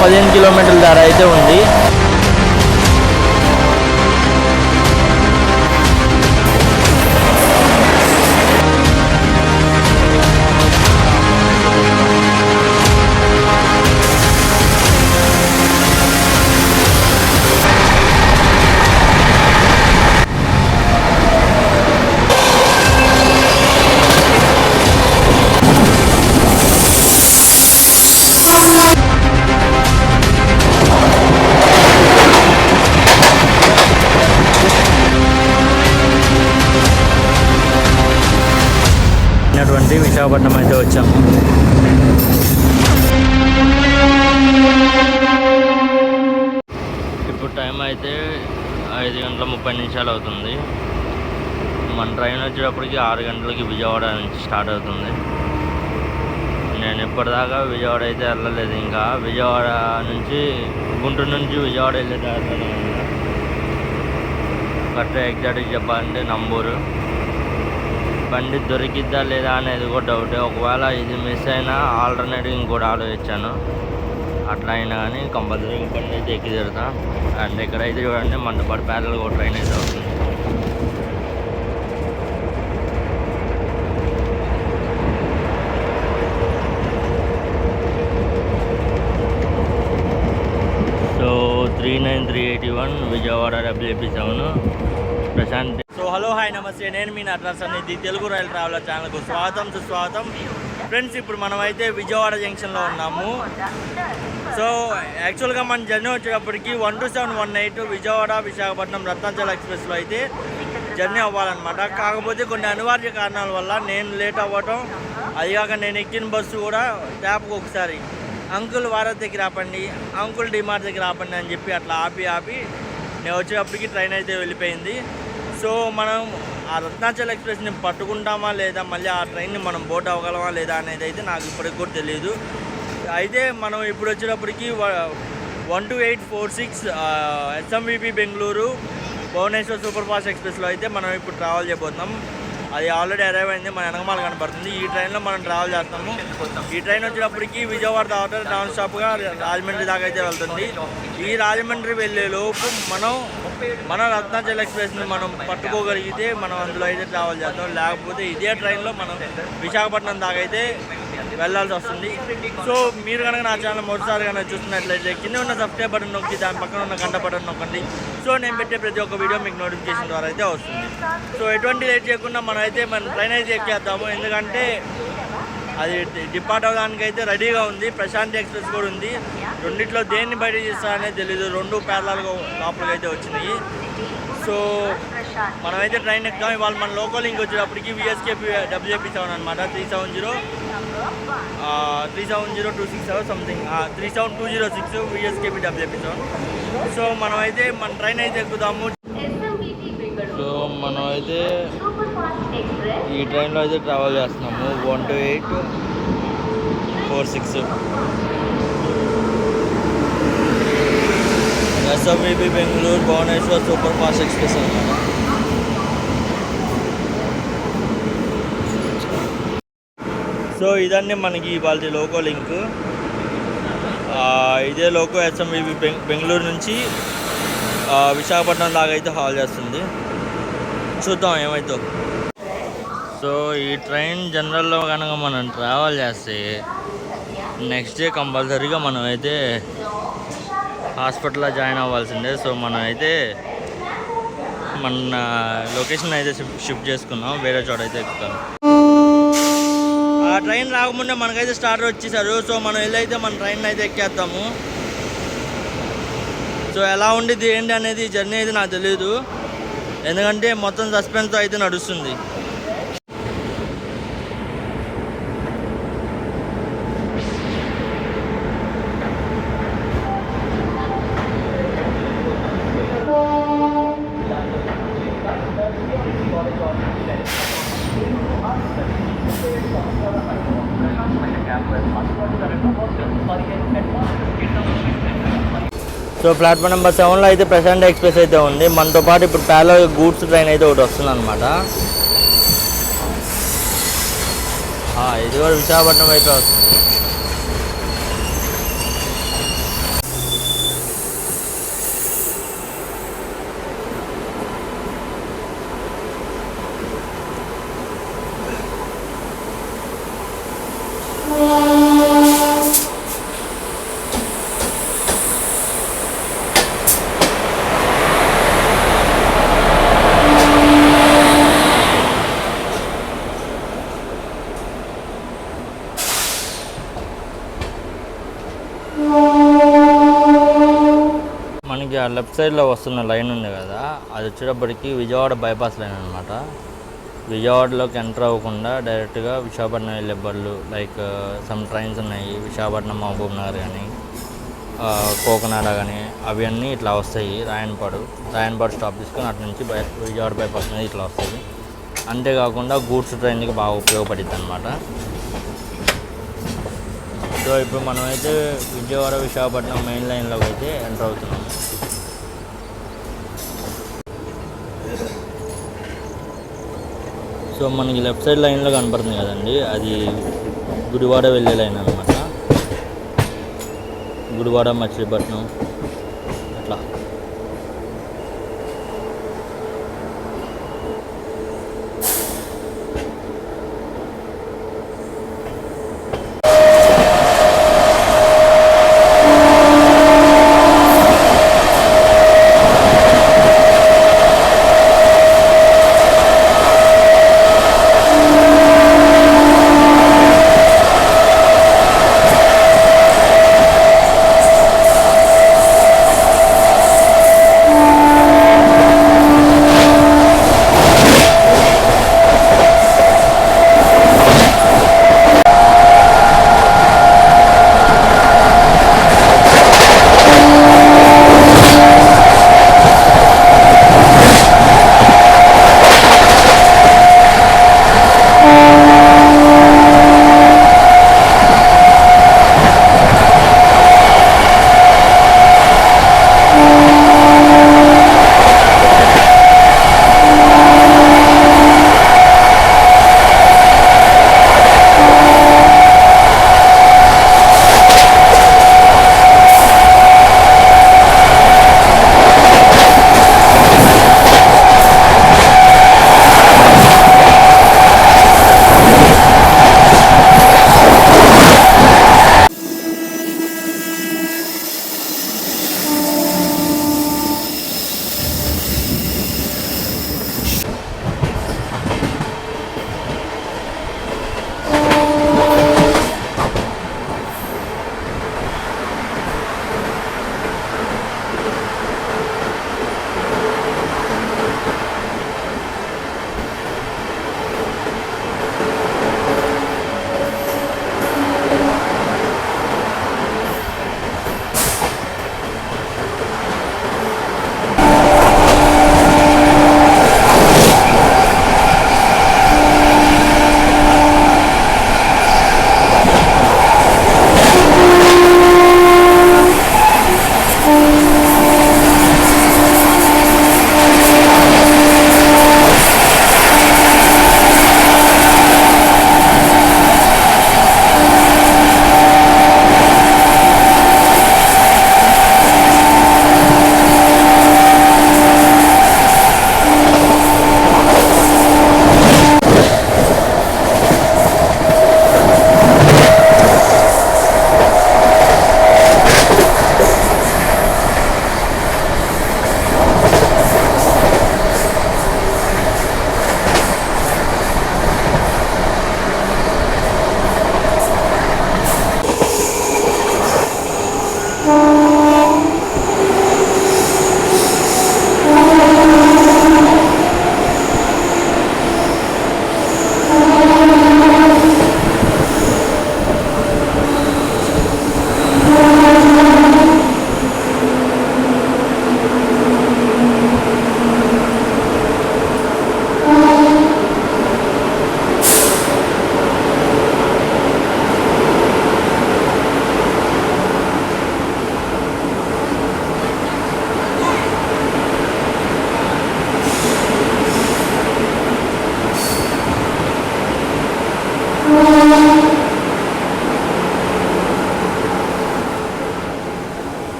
15 కిలోమీటర్ల ధర అయితే ఉంది. విశాఖపట్నం అయితే వచ్చాము. ఇప్పుడు టైం అయితే 5:30 అవుతుంది. మన ట్రైన్ వచ్చేటప్పటికి 6 గంటలకి విజయవాడ నుంచి స్టార్ట్ అవుతుంది. నేను ఇప్పటిదాకా విజయవాడ అయితే వెళ్ళలేదు. ఇంకా విజయవాడ నుంచి గుంటూరు నుంచి విజయవాడ వెళ్ళే దారిలోనే ఉంది. కరెక్ట్గా ఎగ్జాక్ట్గా చెప్పాలంటే నంబూరు. బండి దొరికిద్దా లేదా అనేది కూడా డౌటే. ఒకవేళ ఇది మిస్ అయినా ఆల్టర్నేటివ్ ఇంకోటి ఆలోచించాను. అట్లా అయినా కానీ కంపల్సరీగా బండి అయితే ఎక్కి తిడతా. అండ్ ఇక్కడైతే చూడండి మంటపాడు ప్యారల్ కూడా ట్రైన్ అయితే అవుతుంది. So 39381 Vijayawada WP7 Prashant. So hello hi నమస్తే, నేను మీ నటరాజన్. ఇది తెలుగు రైల్ ట్రావెలర్ ఛానల్కు స్వాగతం సుస్వాగతం. ఫ్రెండ్స్, ఇప్పుడు మనం అయితే విజయవాడ జంక్షన్లో ఉన్నాము. సో యాక్చువల్గా మన జర్నీ వచ్చేటప్పటికి 12718 విజయవాడ విశాఖపట్నం రత్నాచల్ ఎక్స్ప్రెస్లో అయితే జర్నీ అవ్వాలన్నమాట. కాకపోతే కొన్ని అనివార్య కారణాల వల్ల నేను లేట్ అవ్వటం, అదిగాక నేను ఎక్కిన బస్సు కూడా ట్యాప్కి ఒకసారి అంకుల్ వారత్ దగ్గర ఆపండి, అంకుల్ డిమార్ట్ దగ్గర ఆపండి అని చెప్పి అట్లా ఆపి నేను వచ్చేటప్పటికి ట్రైన్ అయితే వెళ్ళిపోయింది. సో మనం ఆ రత్నాచల్ ఎక్స్ప్రెస్ని పట్టుకుంటామా లేదా, మళ్ళీ ఆ ట్రైన్ని మనం బోట్ అవ్వగలమా లేదా అనేది అయితే నాకు ఇప్పటికి కూడా తెలియదు. అయితే మనం ఇప్పుడు వచ్చేటప్పటికి 12846 SMVP Bengaluru Bhubaneswar super fast ఎక్స్ప్రెస్లో అయితే మనం ఇప్పుడు ట్రావెల్ చేయబోతున్నాం. అది ఆల్రెడీ అరైవ్ అయింది, మన వెనకమాల కనపడుతుంది. ఈ ట్రైన్లో మనం ట్రావెల్ చేస్తాము. ఈ ట్రైన్ వచ్చేటప్పటికి విజయవాడ తర్వాత నాన్ స్టాప్గా రాజమండ్రి దాకా అయితే వెళ్తుంది. ఈ రాజమండ్రి వెళ్ళే లోపు మన రత్నాచల్ ఎక్స్ప్రెస్ని మనం పట్టుకోగలిగితే మనం అందులో అయితే ట్రావెల్ చేస్తాం. లేకపోతే ఇదే ట్రైన్లో మనం విశాఖపట్నం దాకా అయితే వెళ్ళాల్సి వస్తుంది. సో మీరు కనుక నా ఛానల్ మొదటిసారి కనుక చూస్తున్నట్లయితే కింద ఉన్న సబ్స్క్రైబ్ బటన్ నొక్కి దాని పక్కన ఉన్న గంట బటన్ నొక్కండి. సో నేను పెట్టే ప్రతి ఒక్క వీడియో మీకు నోటిఫికేషన్ ద్వారా అయితే వస్తుంది. సో ఎటువంటి లేట్ చేయకుండా మన ట్రైన్ అయితే ఎక్కేద్దాము. ఎందుకంటే అది డిపార్ట్ అవ్వడానికి అయితే రెడీగా ఉంది. ప్రశాంతి ఎక్స్ప్రెస్ కూడా ఉంది. రెండిట్లో దేన్ని బయట చేస్తారనేది తెలీదు. 2 ప్యారలల్గా లోపలికి అయితే వచ్చినాయి. సో మనమైతే ట్రైన్ ఎక్కుతాం. ఇవాళ మన లోకల్ లింక్ వచ్చేటప్పటికి VSKP WP7 అనమాట. 370-267 సంథింగ్ 37206 VSKP WP7. సో మనమైతే మన ట్రైన్ అయితే ఎక్కుదాము. సో మనమైతే ఈ ట్రైన్లో అయితే ట్రావెల్ చేస్తున్నాము. 12846 SMVP Bengaluru Bhubaneswar super fast express అనమాట. సో ఇదన్నీ మనకి ఇవాళ లోకో లింక్. ఇదే లోకో SMVP బెంగళూరు నుంచి విశాఖపట్నం దాకా అయితే హాల్ చేస్తుంది. చూద్దాం ఏమైతే. సో ఈ ట్రైన్ జనరల్లో కనుక మనం ట్రావెల్ చేస్తే నెక్స్ట్ డే కంపల్సరీగా మనం అయితే హాస్పిటల్లో జాయిన్ అవ్వాల్సిందే. సో మనం అయితే మన లొకేషన్ అయితే షిఫ్ట్ చేసుకున్నాం, వేరే చోట అయితే ఎక్కుతాం. ఆ ట్రైన్ రాకముందే మనకైతే స్టార్టర్ వచ్చేసారు. సో మనం వెళ్ళైతే మన ట్రైన్ అయితే ఎక్కేస్తాము. సో ఎలా ఉండిద్ది ఏంటి అనేది జర్నీ అయితే నాకు తెలియదు, ఎందుకంటే మొత్తం సస్పెన్స్తో అయితే నడుస్తుంది. సో ప్లాట్ఫామ్ నెంబర్ 7లో అయితే ప్రశాంత్ ఎక్స్ప్రెస్ అయితే ఉంది. మనతో పాటు ఇప్పుడు ప్యారలల్ గూడ్స్ ట్రైన్ అయితే ఒకటి వస్తుంది అనమాట. ఇది కూడా విశాఖపట్నం అయితే వస్తుంది. మనకి ఆ లెఫ్ట్ సైడ్లో వస్తున్న లైన్ ఉంది కదా, అది వచ్చేటప్పటికి విజయవాడ బైపాస్ లైన్ అనమాట. విజయవాడలోకి ఎంటర్ అవ్వకుండా డైరెక్ట్గా విశాఖపట్నం వెళ్ళే బళ్ళు, లైక్ సమ్ ట్రైన్స్ ఉన్నాయి, విశాఖపట్నం మహబూబ్ నగర్ కానీ కోకనాడ కానీ, అవన్నీ ఇట్లా వస్తాయి. రాయన్పాడు స్టాప్ తీసుకొని అటు నుంచి విజయవాడ బైపాస్ మీద ఇట్లా వస్తాయి. అంతేకాకుండా గూడ్స్ ట్రైన్కి బాగా ఉపయోగపడుతుంది అనమాట. సో ఇప్పుడు మనమైతే విజయవాడ విశాఖపట్నం మెయిన్ లైన్లోకి అయితే ఎంటర్ అవుతున్నాం. సో మనకి లెఫ్ట్ సైడ్ లైన్లో కనపడుతుంది కదండి, అది గుడివాడ వెళ్ళే లైన్ అనమాట. గుడివాడ మచిలీపట్నం అట్లా.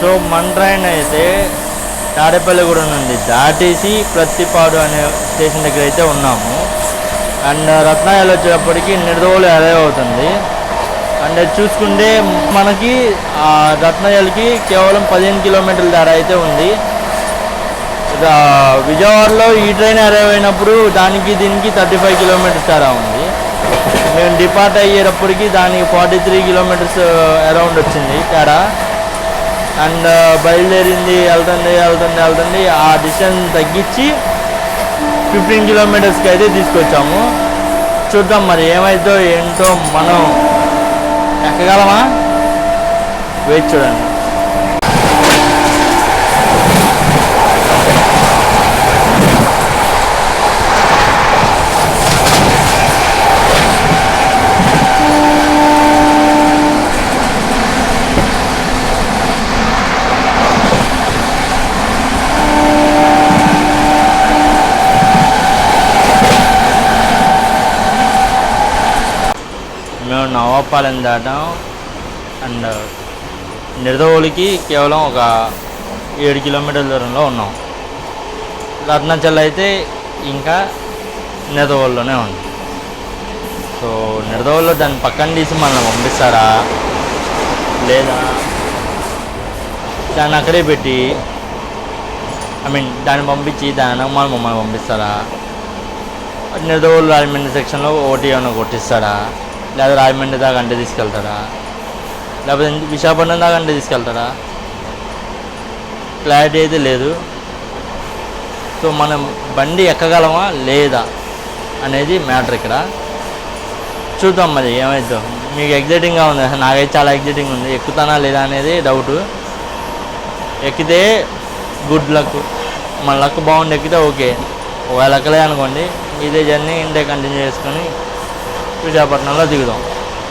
సో మన ట్రైన్ అయితే తాడేపల్లిగూడెం నుండి దాటేసి ప్రత్తిపాడు అనే స్టేషన్ దగ్గర అయితే ఉన్నాము. అండ్ రత్నాయాలు వచ్చేటప్పటికి నిడదవోలు అరైవ్ అవుతుంది. అండ్ చూసుకుంటే మనకి రత్నాయాలకి కేవలం 15 కిలోమీటర్ల తేడా అయితే ఉంది. విజయవాడలో ఈ ట్రైన్ అరైవ్ అయినప్పుడు దానికి దీనికి 35 కిలోమీటర్స్ తేడా ఉంది. మేము డిపార్ట్ అయ్యేటప్పటికి దానికి 43 కిలోమీటర్స్ అరౌండ్ వచ్చింది తేడా. అండ్ బయలుదేరింది వెళ్తుంది ఆ డిస్టెన్స్ తగ్గించి 15 కిలోమీటర్స్కి అయితే తీసుకొచ్చాము. చూద్దాం మరి ఏమైందో ఏంటో, మనం ఎక్కగలమా? వెయిట్ చూడండి. మేము నవాపాలెం దాటాం. అండ్ నిడదవోలుకి కేవలం ఒక 7 కిలోమీటర్ల దూరంలో ఉన్నాం. రత్నాచల్ అయితే ఇంకా నిడదవోలులోనే ఉంది. సో నిడదవోలులో దాన్ని పక్కన తీసి మనల్ని పంపిస్తారా, లేదా దాన్ని అక్కడే పెట్టి దాన్ని పంపించి దాని వెనక మమ్మల్ని పంపిస్తారా? నిడదవోలు రాజమండ్రి సెక్షన్లో ఓటీ ఏమైనా కొట్టిస్తాడా, లేదా రాజమండ్రి దాకా అంటే తీసుకెళ్తారా, లేకపోతే విశాఖపట్నం దాకా అంటే తీసుకెళ్తారా? క్లారిటీ అయితే లేదు. సో మనం బండి ఎక్కగలమా లేదా అనేది మ్యాటర్ ఇక్కడ. చూద్దాం మరి ఏమైద్దో. మీకు ఎగ్జైటింగ్గా ఉంది, నాకైతే చాలా ఎగ్జైటింగ్ ఉంది. ఎక్కుతానా లేదా అనేది డౌటు. ఎక్కితే గుడ్ లక్, మన లక్ బాగుండి ఎక్కితే ఓకే. ఒకవేళ ఎక్కలే అనుకోండి, ఇదే జర్నీ ఇంటే కంటిన్యూ చేసుకొని విశాఖపట్నంలో దిగుదాం.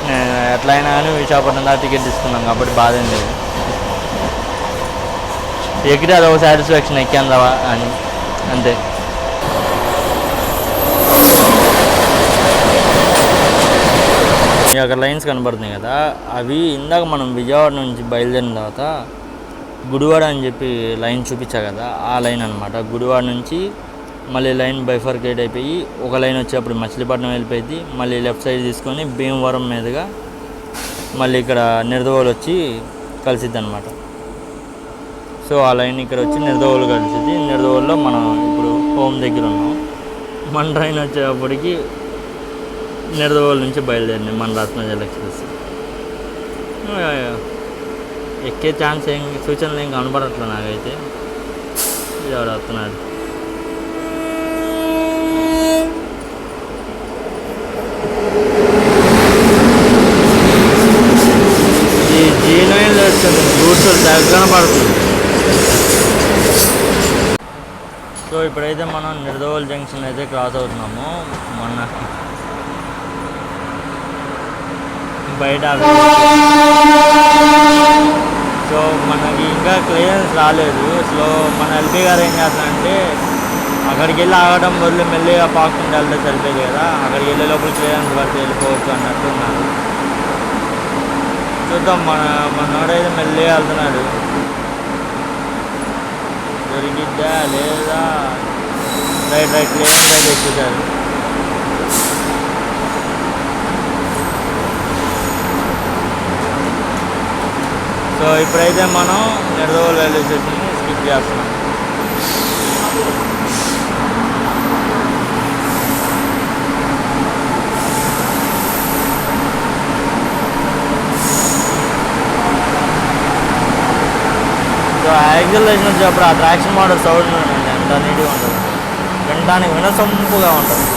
నేను ఎట్లయినా కానీ విశాఖపట్నం దాకా టికెట్ తీసుకున్నాం కాబట్టి బాధ ఏం లేదు. ఎక్కితే అదొక సాటిస్ఫాక్షన్, ఎక్కాందావా అని, అంతే. అక్కడ లైన్స్ కనబడుతున్నాయి కదా, అవి ఇందాక మనం విజయవాడ నుంచి బయలుదేరిన తర్వాత గుడివాడ అని చెప్పి లైన్ చూపించా కదా, ఆ లైన్ అనమాట. గుడివాడ నుంచి మళ్ళీ లైన్ బైఫర్కేట్ అయిపోయి ఒక లైన్ వచ్చేప్పుడు మచిలీపట్నం వెళ్ళిపోయింది. మళ్ళీ లెఫ్ట్ సైడ్ తీసుకొని భీమవరం మీదుగా మళ్ళీ ఇక్కడ నిడదవోలు వచ్చి కలిసిద్ది అనమాట. సో ఆ లైన్ ఇక్కడ వచ్చి నిడదవోలు కలిసిద్ది. నిడదవోలులో మనం ఇప్పుడు హోమ్ దగ్గర ఉన్నాం. మన ట్రైన్ వచ్చేటప్పటికి నిడదవోలు నుంచి బయలుదేరింది మన రత్నాచల్ ఎక్స్ప్రెస్. ఎక్కే ఛాన్స్ సూచనలు ఏం కనబడట్లే నాకైతే. ఎవడు వస్తున్నాడు. ఈ G9 వచ్చింది, రూట్స్ దగ్గర పడుతుంది. సో ఇప్పుడైతే మనం నిడదవోలు జంక్షన్ అయితే క్రాస్ అవుతున్నాము. మొన్న బయట సో మనకి ఇంకా క్లియరెన్స్ రాలేదు. సో మన ఎల్పీ గారు ఏం చేస్తారంటే అక్కడికి వెళ్ళి ఆగడం బదులు మెల్లిగా పాక్కుంటూ వెళ్తే సరిపోయింది కదా, అక్కడికి వెళ్ళే లోపల క్లియరెన్స్ పడితే వెళ్ళిపోవచ్చు అన్నట్టు ఉన్నారు. చూద్దాం. మనోడైతే మెల్లిగా వెళ్తున్నాడు. దొరికిద్దా లేదా? రైట్ క్లియరెన్స్ అయితే ఎక్కుతారు. సో ఇప్పుడైతే మనం నిడదవోలు రైల్వే స్టేషన్ని స్కిప్ చేస్తున్నాం. సో యాక్సిలరేషన్ వచ్చేటప్పుడు ఆ ట్రాక్షన్ మోడల్ సౌండ్ ఎంత నీట్గా ఉంటుంది, వినడానికి వినసొంపుగా ఉంటుంది.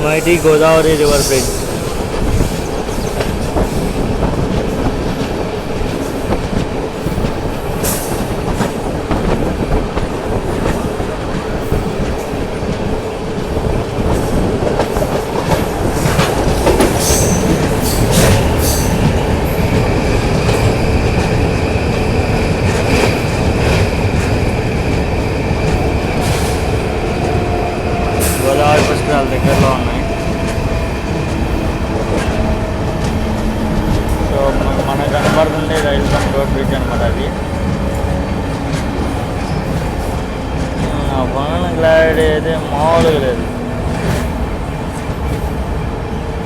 MIT Godavari river bridge. Godavari పుష్కరాలు దగ్గరలో ఉన్నాయి. సో మనకు కనబడుతుంది రైల్ రోడ్ బ్రిడ్జ్ అనమాట. అది పవన్ క్లారిటీ అయితే మామూలుగా లేదు.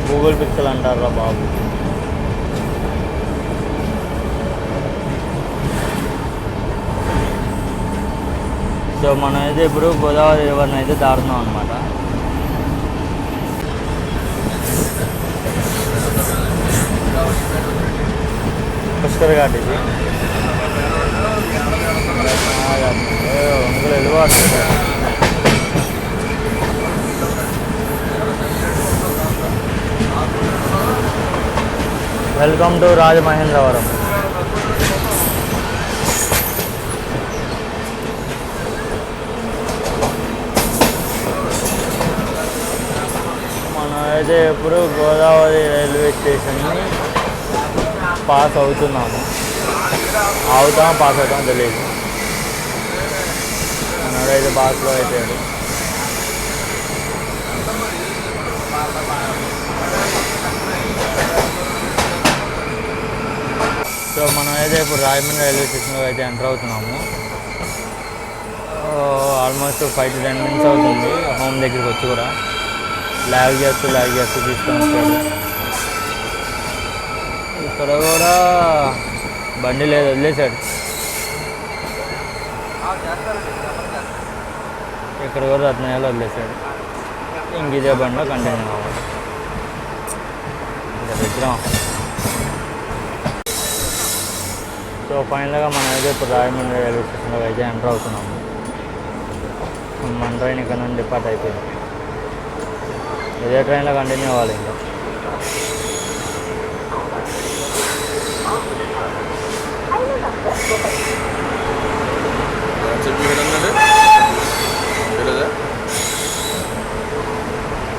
గూగుల్ పిక్సెల్ అంటారా బాబు. సో మనం అయితే ఇప్పుడు గోదావరి రివర్ని అయితే దాడుతున్నాం అనమాట. పుష్కర్ ఘాట్ ఇది. ఒంగోలు ఎలువాడు. Welcome to Rajamahendravaram. మనం అయితే ఇప్పుడు గోదావరి రైల్వే స్టేషన్ని పాస్ అవుతున్నాము. పాస్ అవుతాం తెలియదు. మనోడైతే బాస్లో అయిపోయాడు. సో మనం అయితే ఇప్పుడు రాజమండ్రి రైల్వే స్టేషన్లో అయితే ఎంటర్ అవుతున్నాము. ఆల్మోస్ట్ 5 to 10 minutes అవుతుంది హోమ్ దగ్గరికి వచ్చి కూడా. లాగ్ చేస్తూ తీసుకొని వచ్చాడు. ఇక్కడ కూడా బండి లేదు, వదిలేశాడు. ఇక్కడ కూడా రత్నాయాలు వదిలేశాడు. ఇంక ఇదే బండిలో కంటిన్యూ అవ్వాలి. ఇంకా విగ్రహం. సో ఫైనల్గా మనం అయితే ఇప్పుడు రాజమండ్రి రైల్వే స్టేషన్లో అయితే ఎంటర్ అవుతున్నాము. మన ట్రైన్ ఇక్కడ నుండి డిపార్ట్ అయిపోయింది. ఇదే ట్రైన్లో కంటిన్యూ అవ్వాలి. ఇంకా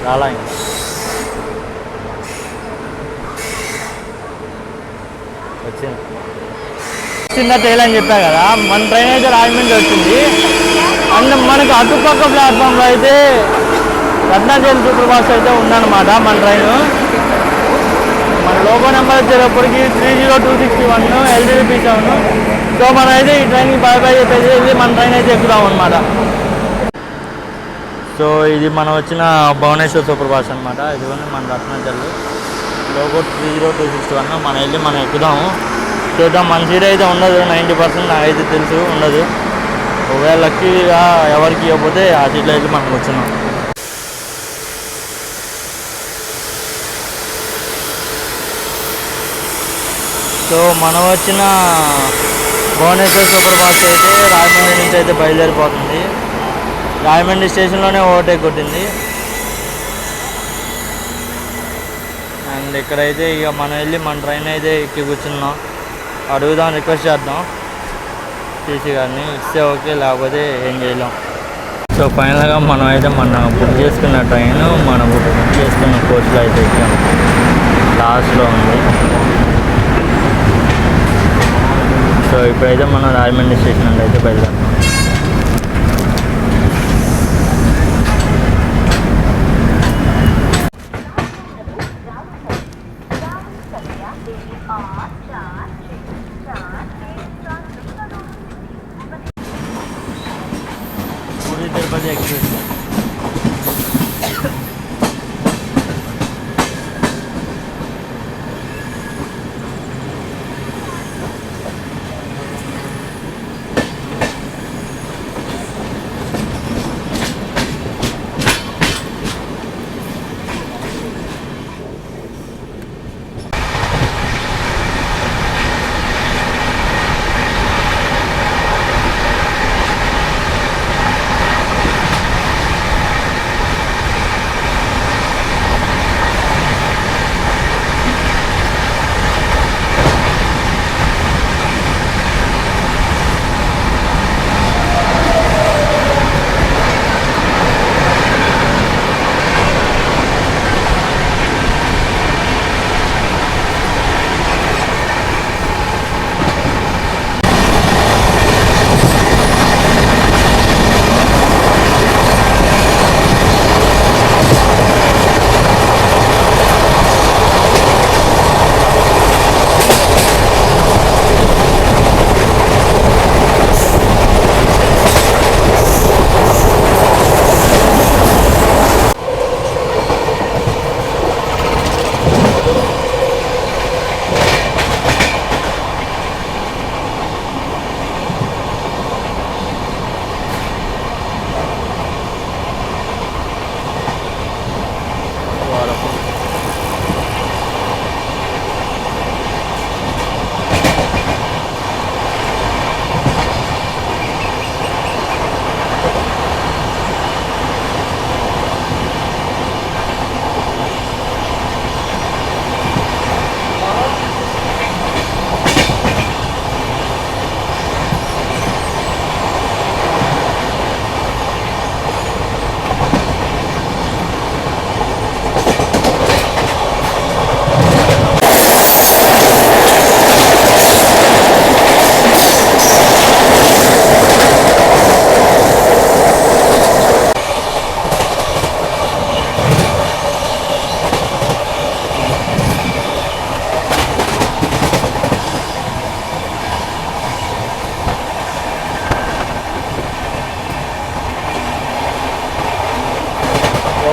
రాలా ఇంకా వచ్చిందా ట్రైన్ అని చెప్పా కదా. మన ట్రైన్ అయితే రాజమండ్రి వచ్చింది. అండ్ మనకు అటుపక్క ప్లాట్ఫామ్లో అయితే రత్నాచలం సూపర్ ఫాస్ట్ అయితే ఉందన్నమాట మన ట్రైను. మన లోగో నెంబర్ వచ్చేటప్పటికి 30261 LDP7. సో మనం అయితే ఈ ట్రైన్కి బాయ్ చెప్పేసి వెళ్ళి మన ట్రైన్ అయితే ఎక్కుదాం అనమాట. సో ఇది మనం వచ్చిన భువనేశ్వర్ సూపర్ ఫాస్ట్ అనమాట. ఇదిగోండి మన రత్నాచలం లోగో 30261. మనం వెళ్ళి మనం ఎక్కుదాము. చూద్దాం. మన సీట్ అయితే ఉండదు, 90% నాకైతే తెలుసు ఉండదు. ఒకవేళ లక్కీగా ఎవరికి ఇవ్వకపోతే ఆ సీట్లో అయితే మనం కూర్చున్నాం. సో మనం వచ్చిన భువనేశ్వర్ సూపర్ ఫాస్ట్ అయితే రాజమండ్రి నుంచి అయితే బయలుదేరిపోతుంది. రాజమండ్రి స్టేషన్లోనే ఓవర్టేక్ కొట్టింది. అండ్ ఇక్కడైతే ఇక మనం వెళ్ళి మన ట్రైన్ అయితే ఎక్కి కూర్చున్నాం. అడుగుదాం, రిక్వెస్ట్ చేద్దాం టీసీ గారిని. ఇస్తే ఓకే, లేకపోతే ఏం చేయలేం. సో ఫైనల్గా మనం అయితే బుక్ చేసుకున్న ట్రైన్ మనం బుక్ చేసుకున్న కోచ్లో అయితే ఎక్కాం. లాస్ట్లో ఉంది. సో ఇప్పుడైతే మనం రాజమండ్రి స్టేషన్ నుండి అయితే బయలుదేరుతాం. Puri Tirupati express.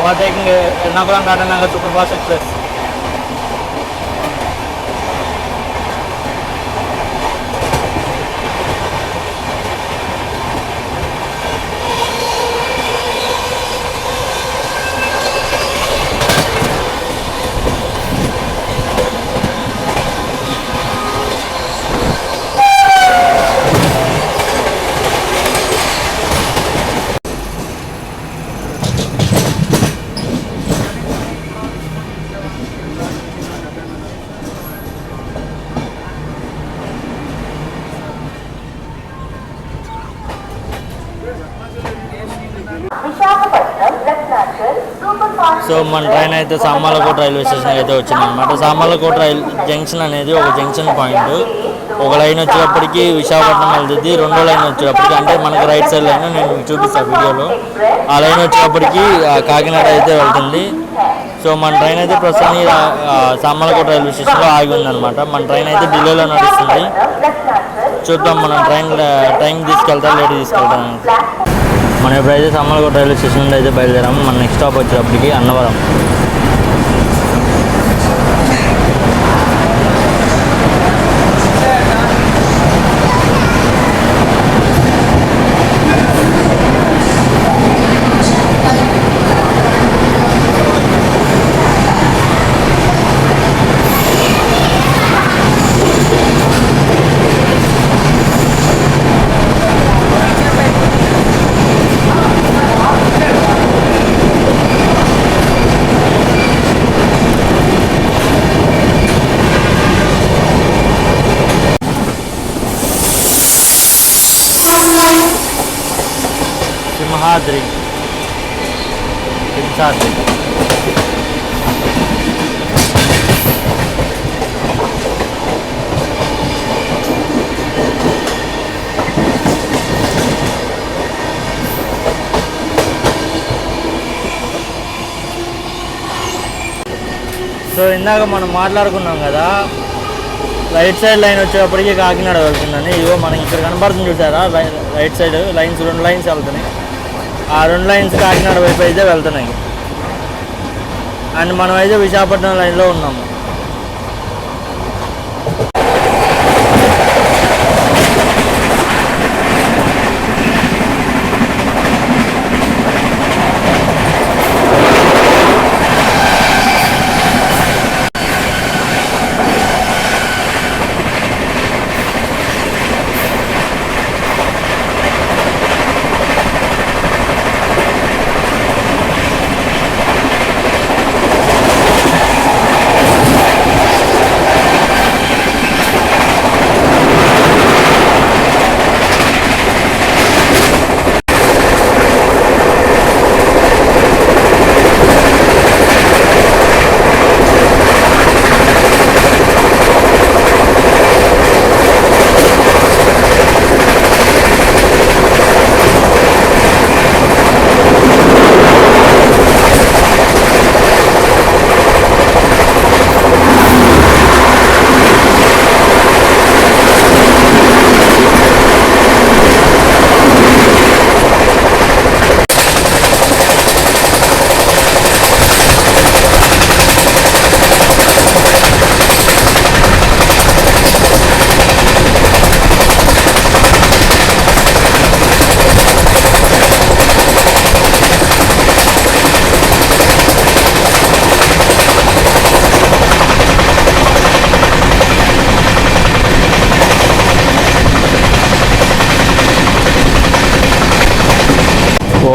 Overtaking Ernakulam Tatanagar super fast express. So మన ట్రైన్ అయితే సామర్లకోట రైల్వే స్టేషన్ అయితే వచ్చింది అనమాట. సామర్లకోట జంక్షన్ అనేది ఒక జంక్షన్ పాయింట్. ఒక లైన్ వచ్చేటప్పటికి విశాఖపట్నం వెళ్తుంది, రెండో లైన్ వచ్చేటప్పటికి అంటే మనకు రైట్ సైడ్ లైన్ నేను చూపిస్తాను వీడియోలో. ఆ లైన్ వచ్చేటప్పటికి కాకినాడ అయితే వెళ్తుంది. సో మన ట్రైన్ అయితే ప్రస్తుతానికి సామర్లకోట రైల్వే స్టేషన్లో ఆగి ఉందన్నమాట. మన ట్రైన్ అయితే డిలేలో నడుస్తుంది. చూద్దాం మనం టైం తీసుకెళ్తాం లేట్ తీసుకెళ్తాం. మనం ఎప్పుడైతే సామర్లకోట రైల్వే స్టేషన్ నుండి అయితే బయలుదేరాము. మన నెక్స్ట్ స్టాప్ వచ్చేటప్పటికి అన్నవరం. సింహాద్రి హింసాద్రి. సో ఇందాక మనం మాట్లాడుకున్నాం కదా రైట్ సైడ్ లైన్ వచ్చేటప్పటికి కాకినాడ వెళ్తుందని. ఇవో మనకి ఇక్కడ కనపడుతుంది చూసారా రైట్ సైడ్ లైన్స్, 2 లైన్స్ వెళ్తున్నాయి. ఆ 2 లైన్స్ కాకినాడ వైపు అయితే వెళ్తున్నాయి. అండ్ మనం అయితే విశాఖపట్నం లైన్లో ఉన్నాము.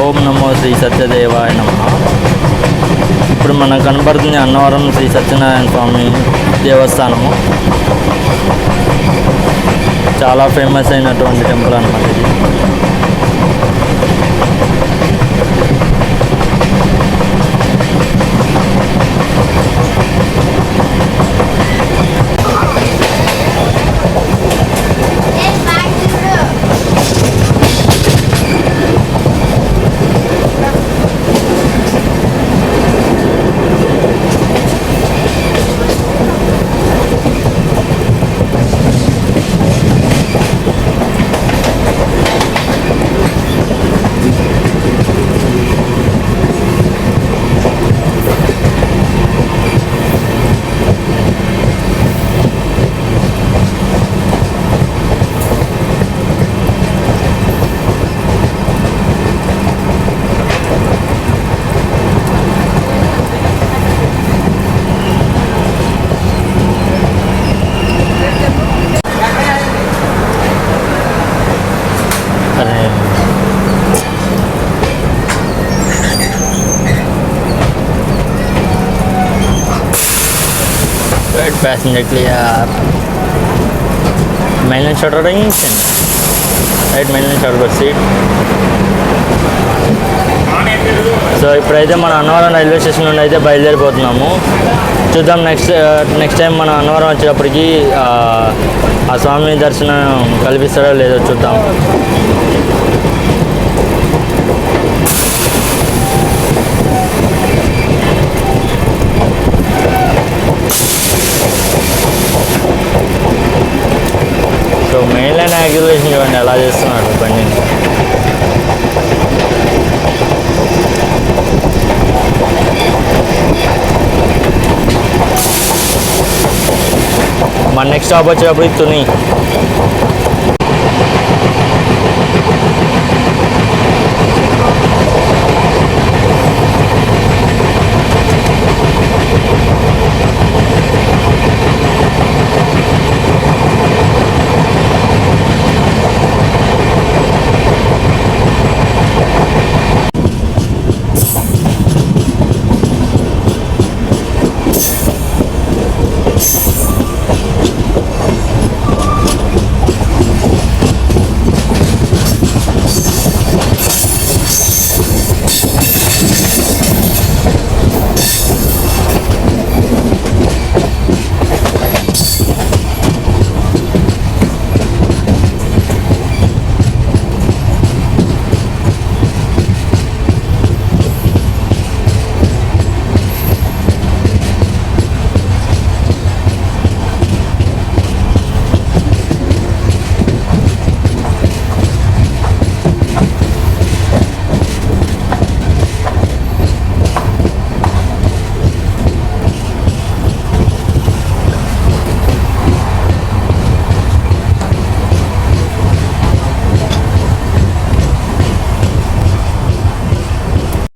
ఓం నమో శ్రీ సత్యదేవాయ నమః. ఇప్పుడు మనకు కనబడుతుంది అన్నవరం శ్రీ సత్యనారాయణ స్వామి దేవస్థానము. చాలా ఫేమస్ అయినటువంటి టెంపుల్ అన్నమాట ఇది. passenger clear. Mainland shutter ignition. Right, mainland shutter seat. So ఇప్పుడైతే మన అన్నవరం రైల్వే స్టేషన్ నుండి అయితే బయలుదేరిపోతున్నాము. చూద్దాం నెక్స్ట్ టైం మన అన్నవరం వచ్చేటప్పటికి ఆ స్వామి దర్శనం కల్పిస్తారో లేదో చూద్దాం. సో మెయిన్ లైన్ యాక్టివేషన్ చూడండి ఎలా చేస్తున్నాడు బండిని. మన నెక్స్ట్ స్టాప్ వచ్చేటప్పుడు తుని.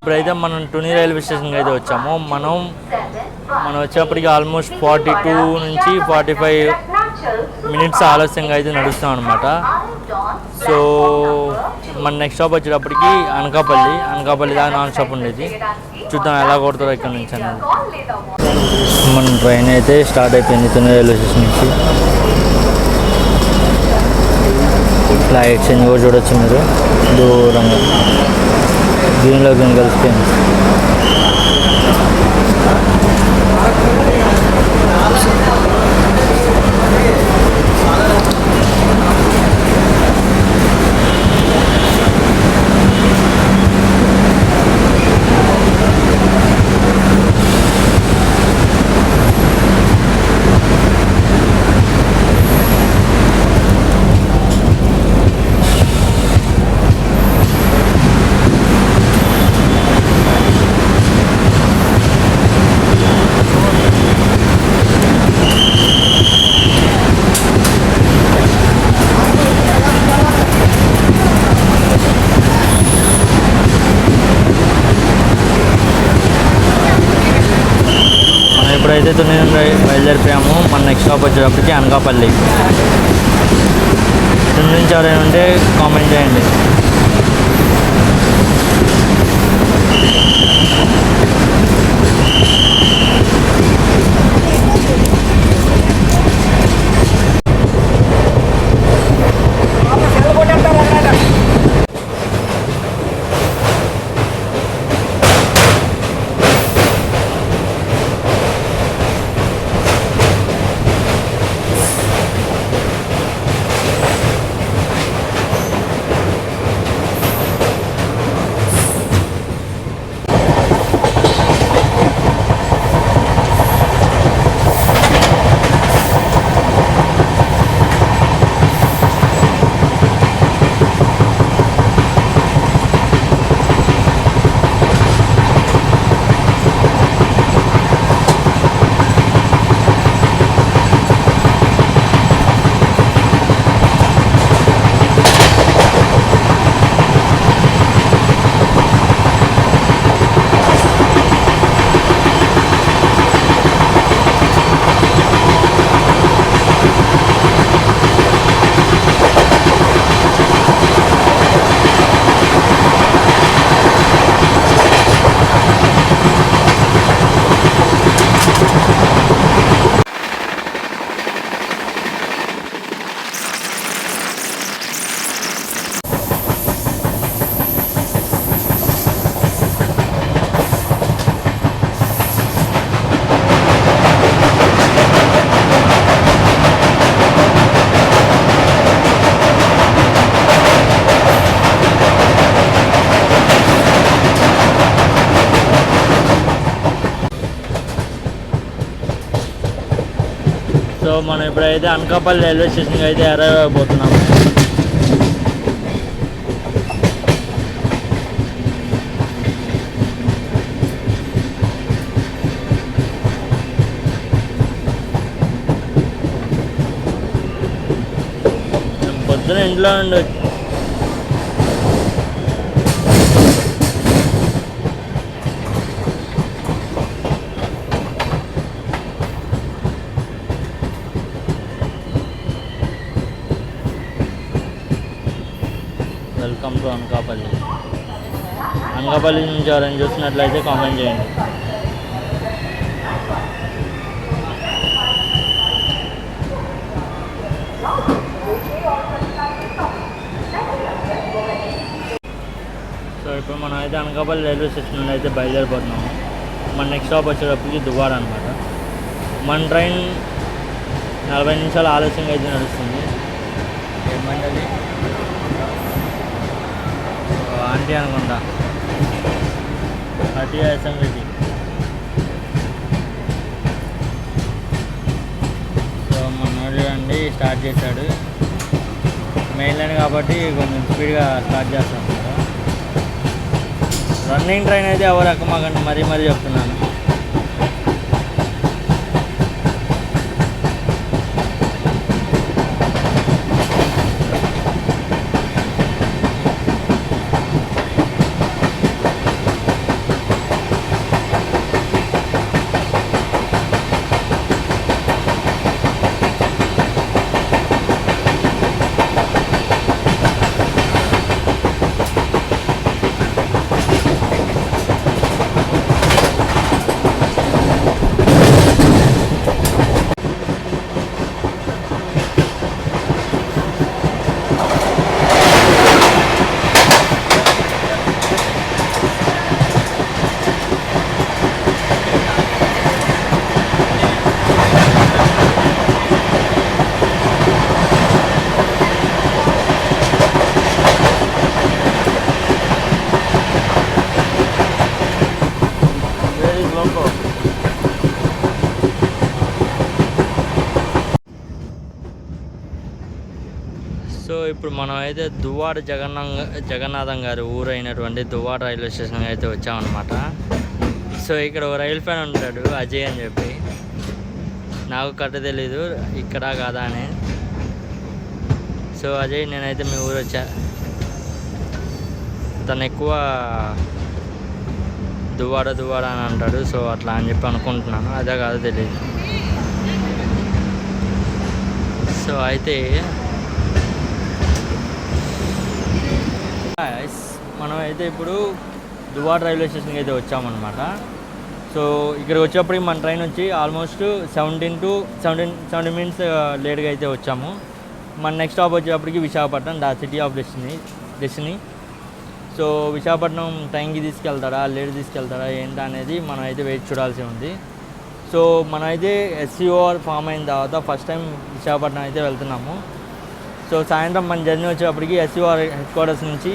ఇప్పుడైతే మనం తుని రైల్వే స్టేషన్కి అయితే వచ్చాము. మనం వచ్చేప్పటికి ఆల్మోస్ట్ 42 నుంచి 45 మినిట్స్ ఆలస్యంగా అయితే నడుస్తాం అనమాట. సో మన నెక్స్ట్ స్టాప్ వచ్చేటప్పటికి అనకాపల్లి దాకా నాన్ స్టాప్ ఉండేది. చూద్దాం ఎలా కొడతారో ఇక్కడ నుంచి అనేది. మన ట్రైన్ అయితే స్టార్ట్ అయిపోయింది తుని రైల్వే స్టేషన్ నుంచి. ఫ్లైట్ ఎక్స్చేంజ్ కూడా చూడొచ్చు మీరు దూరంగా. దీనిలో కలిసిపోయింది. ఇప్పుడైతే తుని బయలుదేరిపోయాము. మన నెక్స్ట్ స్టాప్ వచ్చేటప్పటికి అనకాపల్లి. తుని నుంచి ఎవరైనా ఉంటే కామెంట్ చేయండి. సో మనం ఇప్పుడైతే అనకాపల్లి రైల్వే స్టేషన్కి అయితే అరైవ్ అయిపోతున్నాము. పొద్దున ఇంట్లో ఉండి వెల్కమ్ టు అనకాపల్లి. అనకాపల్లి నుంచి ఎవరైనా చూసినట్లయితే కామెంట్ చేయండి. సో ఇప్పుడు మనం అయితే అనకాపల్లి రైల్వే స్టేషన్ నుండి అయితే బయలుదేరిపోతున్నాము. మన నెక్స్ట్ స్టాప్ వచ్చేటప్పటికి దువ్వాడ అనమాట. మన ట్రైన్ 40 నిమిషాలు ఆలస్యంగా అయితే నడుస్తుంది. ఏమంటది ఆంటీ అనుకుంటా, అటీ అసెంబ్లీ. సో మనోడు అండి స్టార్ట్ చేశాడు. మెయిన్ లైన్ కాబట్టి కొంచెం స్పీడ్గా స్టార్ట్ చేస్తాం. రన్నింగ్ ట్రైన్ అయితే ఎవరు ఎక్కమాకండి, మరీ చెప్తున్నాను. సో ఇప్పుడు మనం అయితే దువ్వాడ జగన్నాథం గారి ఊరు అయినటువంటి దువ్వాడ రైల్వే స్టేషన్కి అయితే వచ్చామన్నమాట. సో ఇక్కడ ఒక రైలు ఫ్యాన్ ఉంటాడు అజయ్ అని చెప్పి, నాకు కట్ట తెలీదు ఇక్కడ కాదా అని. సో అజయ్ నేనైతే మీ ఊరు వచ్చా, తను ఎక్కువ దువ్వాడ అని అంటాడు. సో అట్లా అని చెప్పి అనుకుంటున్నాను, అదే కాదో తెలియదు. సో అయితే మనం అయితే ఇప్పుడు దువ్వాడ రైల్వే స్టేషన్కి అయితే వచ్చామన్నమాట. సో ఇక్కడికి వచ్చేప్పటికి మన ట్రైన్ వచ్చి ఆల్మోస్ట్ 17 మినిట్స్ లేట్గా అయితే వచ్చాము. మన నెక్స్ట్ స్టాప్ వచ్చేటప్పటికి Visakhapatnam, the city of destiny. So Visakhapatnam ట్రైన్కి తీసుకెళ్తాడా లేట్ తీసుకెళ్తాడా ఏంటి అనేది మనం అయితే వెయిట్ చూడాల్సి ఉంది. సో మనం అయితే ఎస్సీఓఆర్ ఫామ్ అయిన తర్వాత ఫస్ట్ టైం విశాఖపట్నం అయితే వెళ్తున్నాము. సో సాయంత్రం మన జర్నీ వచ్చేటప్పటికి ఎస్సీఓఆర్ హెడ్ క్వార్టర్స్ నుంచి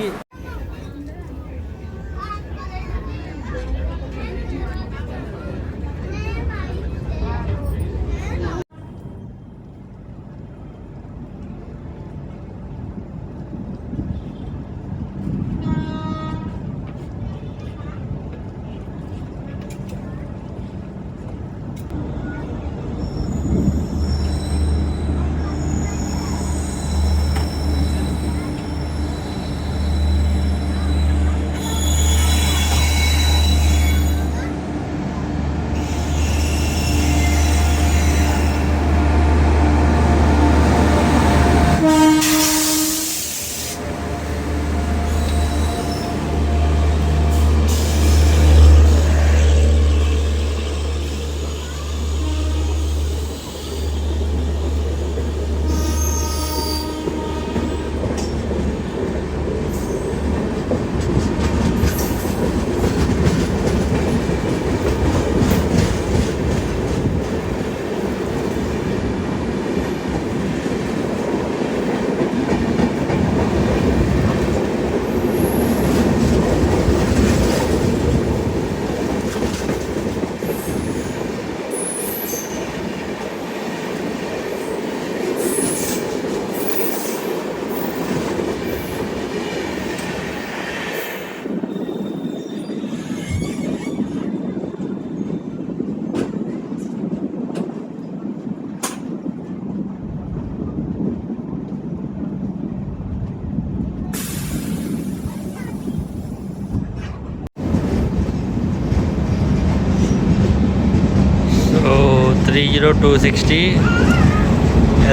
30260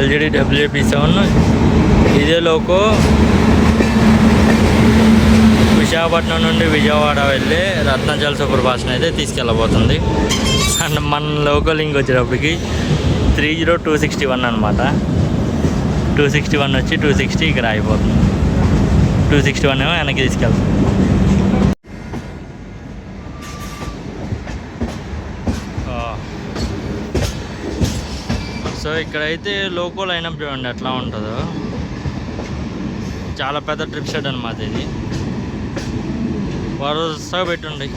LGD WP7 ఇదే లోకో విశాఖపట్నం నుండి విజయవాడ వెళ్ళే రత్నాచల్ సూపర్ ఫాస్ట్ అయితే తీసుకెళ్ళబోతుంది. అండ్ మన లోకల్ లింక్ వచ్చేటప్పటికి 30261 అనమాట. 261 వచ్చి 260 ఇక్కడ అయిపోతుంది. 261 ఏమో వెనక్కి తీసుకెళ్తాం. సో ఇక్కడైతే లోకల్ లైనప్ చూడండి ఎట్లా ఉంటుందో. చాలా పెద్ద ట్రిప్ షెడ్ అనమాట ఇది. వరుసగా పెట్టుండి.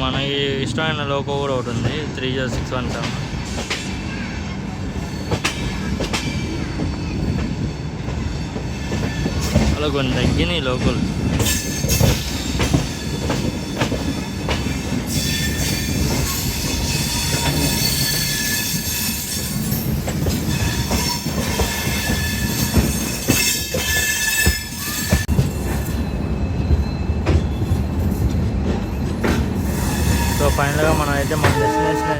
మనకి ఇష్టమైన లోకో కూడా ఒకటి ఉంది 30617. అలా కొన్ని తగ్గినాయి లోకల్. సో ఫైనల్గా మనం అయితే మన డెస్టినేషన్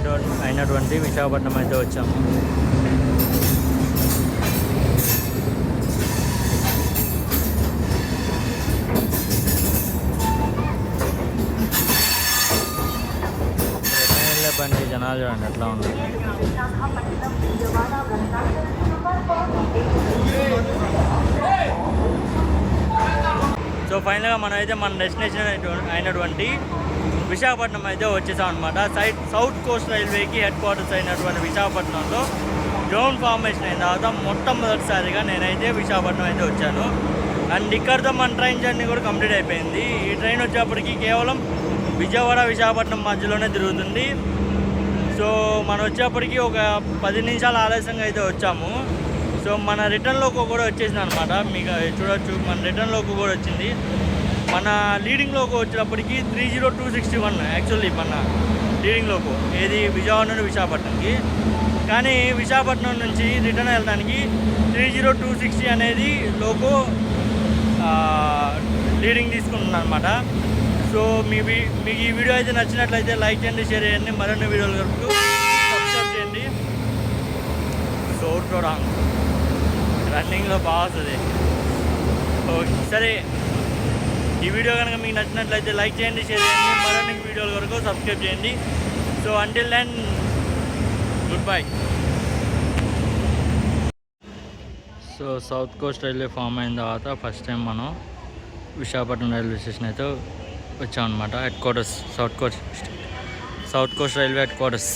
అయినటువంటి విశాఖపట్నం అయితే వచ్చాము. వెళ్ళే బండి జనాలు చూడండి ఎట్లా ఉన్నారు. సో ఫైనల్గా మనం అయితే మన డెస్టినేషన్ అయినటువంటి విశాఖపట్నం అయితే వచ్చేసాం అనమాట. సౌత్ కోస్ట్ రైల్వేకి హెడ్ క్వార్టర్స్ అయినటువంటి విశాఖపట్నంలో జోన్ ఫార్మేషన్ అయిన తర్వాత మొట్టమొదటిసారిగా నేనైతే విశాఖపట్నం అయితే వచ్చాను. అండ్ ఇక్కడితో మన ట్రైన్ జర్నీ కూడా కంప్లీట్ అయిపోయింది. ఈ ట్రైన్ వచ్చేప్పటికి కేవలం విజయవాడ విశాఖపట్నం మధ్యలోనే తిరుగుతుంది. సో మనం వచ్చేప్పటికి ఒక 10 నిమిషాల ఆలస్యంగా అయితే వచ్చాము. సో మన రిటర్న్లోకి కూడా వచ్చేసింది అనమాట. మీకు చూడొచ్చు మన రిటర్న్లోకి కూడా వచ్చింది. మన లీడింగ్లోకి వచ్చేటప్పటికి 30261 యాక్చువల్లీ మన లీడింగ్లోకి ఏది విజయవాడ నుండి విశాఖపట్నంకి. కానీ విశాఖపట్నం నుంచి రిటర్న్ వెళ్ళడానికి 30260 అనేది లోకో లీడింగ్ తీసుకుంటున్నాను అనమాట. సో మీకు ఈ వీడియో అయితే నచ్చినట్లయితే లైక్ చేయండి, షేర్ చేయండి. మరిన్ని వీడియోలు వరకు సబ్స్క్రైబ్ చేయండి. సో చూడండి రన్నింగ్లో బాగుంటుంది. ఓకే సరే, ఈ వీడియో కనుక మీకు నచ్చినట్లయితే లైక్ చేయండి, షేర్ చేయండి. మరిన్ని వీడియోల వరకు సబ్స్క్రైబ్ చేయండి. So until then goodbye. So South Coast Railway form అయిన తర్వాత ఫస్ట్ టైం మనం విశాఖపట్నం రైల్వే స్టేషన్ అయితే వచ్చామన్నమాట. Head quarters south Coast railway head quarters.